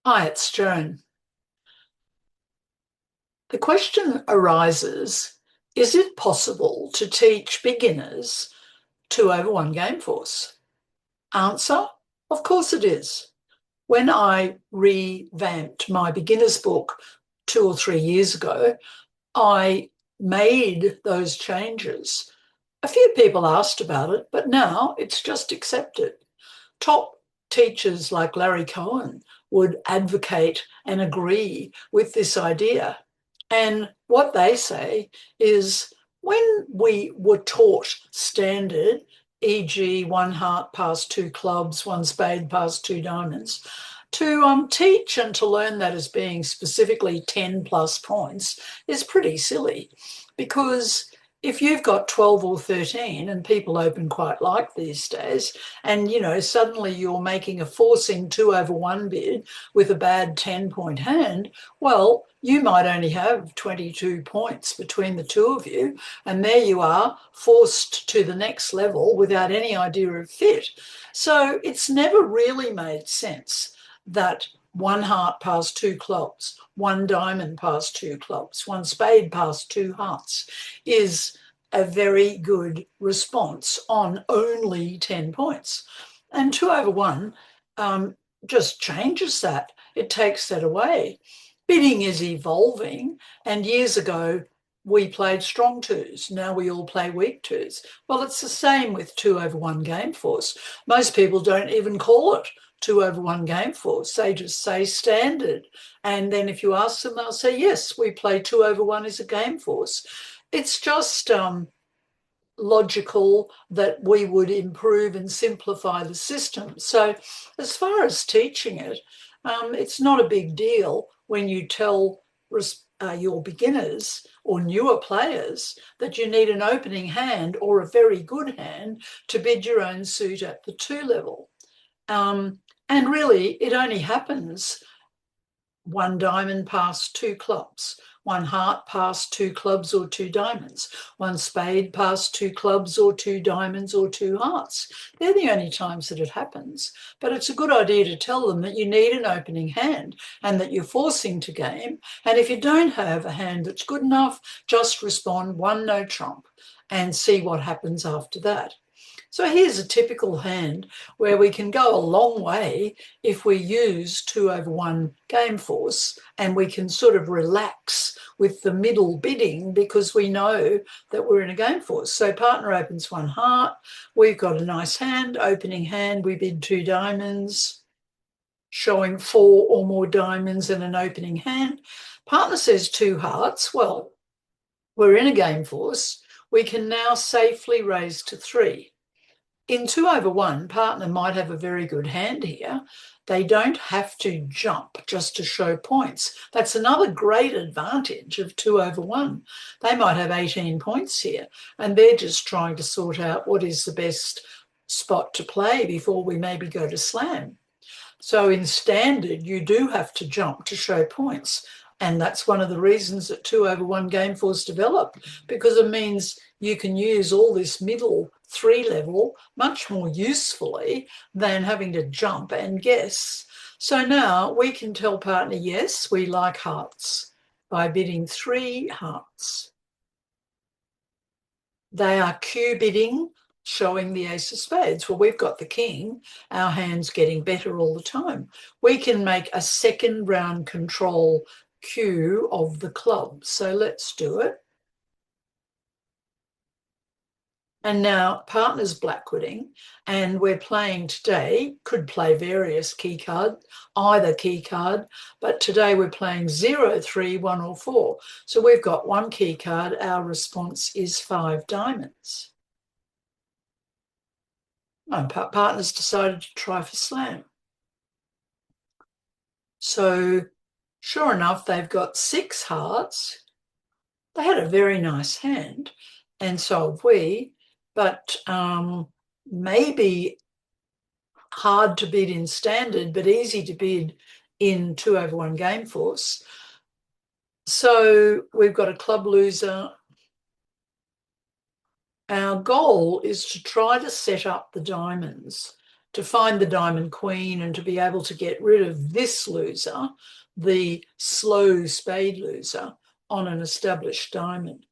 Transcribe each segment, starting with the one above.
Hi, it's Joan. The question arises, is it possible to teach beginners 2/1 game force? Answer, of course it is. When I revamped my beginner's book 2 or 3 years ago, I made those changes. A few people asked about it, but now it's just accepted. Top teachers like Larry Cohen would advocate and agree with this idea. And what they say is when we were taught standard, e.g., one heart past two clubs, one spade past two diamonds, to teach and to learn that as being specifically 10 plus points is pretty silly because if you've got 12 or 13 and people open quite like these days, and suddenly you're making a forcing 2/1 bid with a bad 10-point hand, well, you might only have 22 points between the two of you, and there you are forced to the next level without any idea of fit. So it's never really made sense that one heart past two clubs, one diamond past two clubs, one spade past two hearts is a very good response on only 10 points. And 2/1 just changes that. It takes that away. Bidding is evolving, and years ago, we played strong twos. Now we all play weak twos. Well, it's the same with 2/1 game force. Most people don't even call it 2/1 game force. They just say standard. And then if you ask them, they'll say, yes, we play 2/1 as a game force. It's just logical that we would improve and simplify the system. So as far as teaching it, it's not a big deal when you tell your beginners or newer players that you need an opening hand or a very good hand to bid your own suit at the two level. And really, it only happens one diamond past two clubs, one heart past two clubs or two diamonds, one spade past two clubs or two diamonds or two hearts. They're the only times that it happens. But it's a good idea to tell them that you need an opening hand and that you're forcing to game. And if you don't have a hand that's good enough, just respond one no trump and see what happens after that. So here's a typical hand where we can go a long way if we use 2/1 game force, and we can sort of relax with the middle bidding because we know that we're in a game force. So partner opens one heart, we've got a nice hand, opening hand, we bid two diamonds, showing four or more diamonds in an opening hand. Partner says two hearts. Well, we're in a game force. We can now safely raise to three. In 2/1, partner might have a very good hand here. They don't have to jump just to show points. That's another great advantage of 2/1. They might have 18 points here, and they're just trying to sort out what is the best spot to play before we maybe go to slam. So in standard, you do have to jump to show points. And that's one of the reasons that 2/1 game force developed, because it means you can use all this middle three level much more usefully than having to jump and guess. So now we can tell partner, yes, we like hearts by bidding three hearts. They are Q bidding, showing the ace of spades. Well, we've got the king. Our hand's getting better all the time. We can make a second round control Q of the club. So let's do it. And now partner's blackwooding, and we're playing today, could play various key card, either key card, but today we're playing 0, 3, 1 or 4. So we've got one key card. Our response is 5 diamonds. And partner's decided to try for slam. So sure enough, they've got 6 hearts. They had a very nice hand, and so have we, but maybe hard to bid in standard, but easy to bid in 2/1 game force. So we've got a club loser. Our goal is to try to set up the diamonds to find the diamond queen and to be able to get rid of this loser, the slow spade loser, on an established diamond.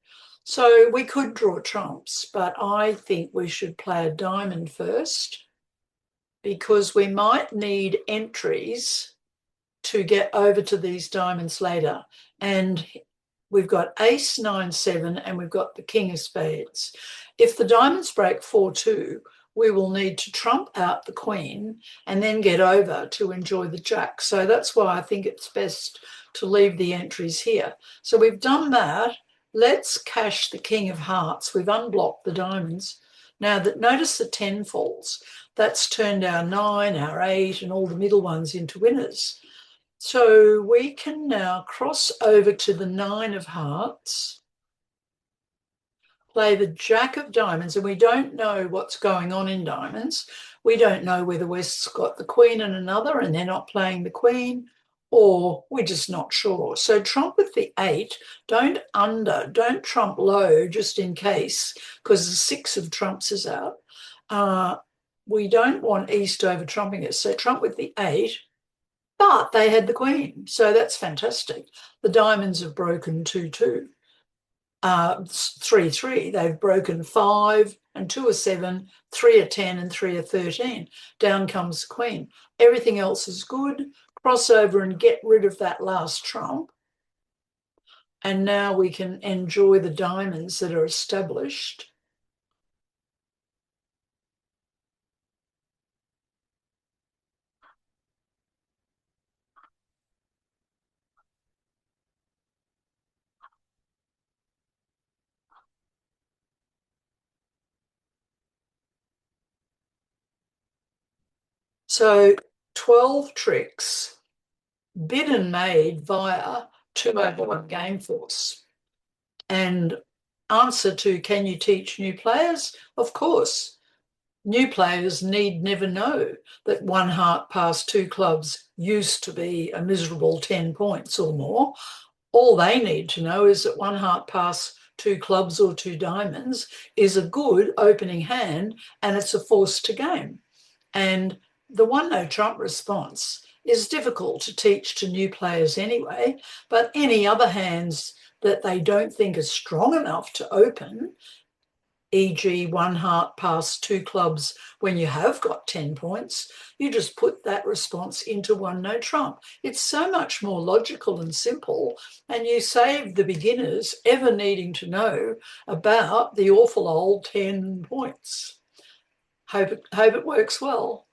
So we could draw trumps, but I think we should play a diamond first because we might need entries to get over to these diamonds later. And we've got ace, 9, 7, and we've got the king of spades. If the diamonds break 4-2, we will need to trump out the queen and then get over to enjoy the jack. So that's why I think it's best to leave the entries here. So we've done that. Let's cash the king of hearts. We've unblocked the diamonds. Now, that notice the 10 falls. That's turned our 9, our 8, and all the middle ones into winners. So we can now cross over to the 9 of hearts, play the jack of diamonds, and we don't know what's going on in diamonds. We don't know whether West's got the queen and another and they're not playing the queen, or we're just not sure. So trump with the 8, don't trump low just in case, because the 6 of trumps is out. We don't want East over trumping us, so trump with the 8, but they had the queen, so that's fantastic. The diamonds have broken 2-2. 3-3, they've broken 5 and 2 are 7, 3 are 10 and 3 are 13. Down comes the queen. Everything else is good. Cross over and get rid of that last trump. And now we can enjoy the diamonds that are established. So 12 tricks, bid and made via 201 Gameforce. And answer to, can you teach new players? Of course. New players need never know that 1 heart past 2 clubs used to be a miserable 10 points or more. All they need to know is that 1 heart past 2 clubs or 2 diamonds is a good opening hand and it's a force to game. And the 1 no trump response is difficult to teach to new players anyway, but any other hands that they don't think are strong enough to open, e.g. 1 heart past 2 clubs when you have got 10 points, you just put that response into 1 no trump. It's so much more logical and simple, and you save the beginners ever needing to know about the awful old 10 points. Hope it works well.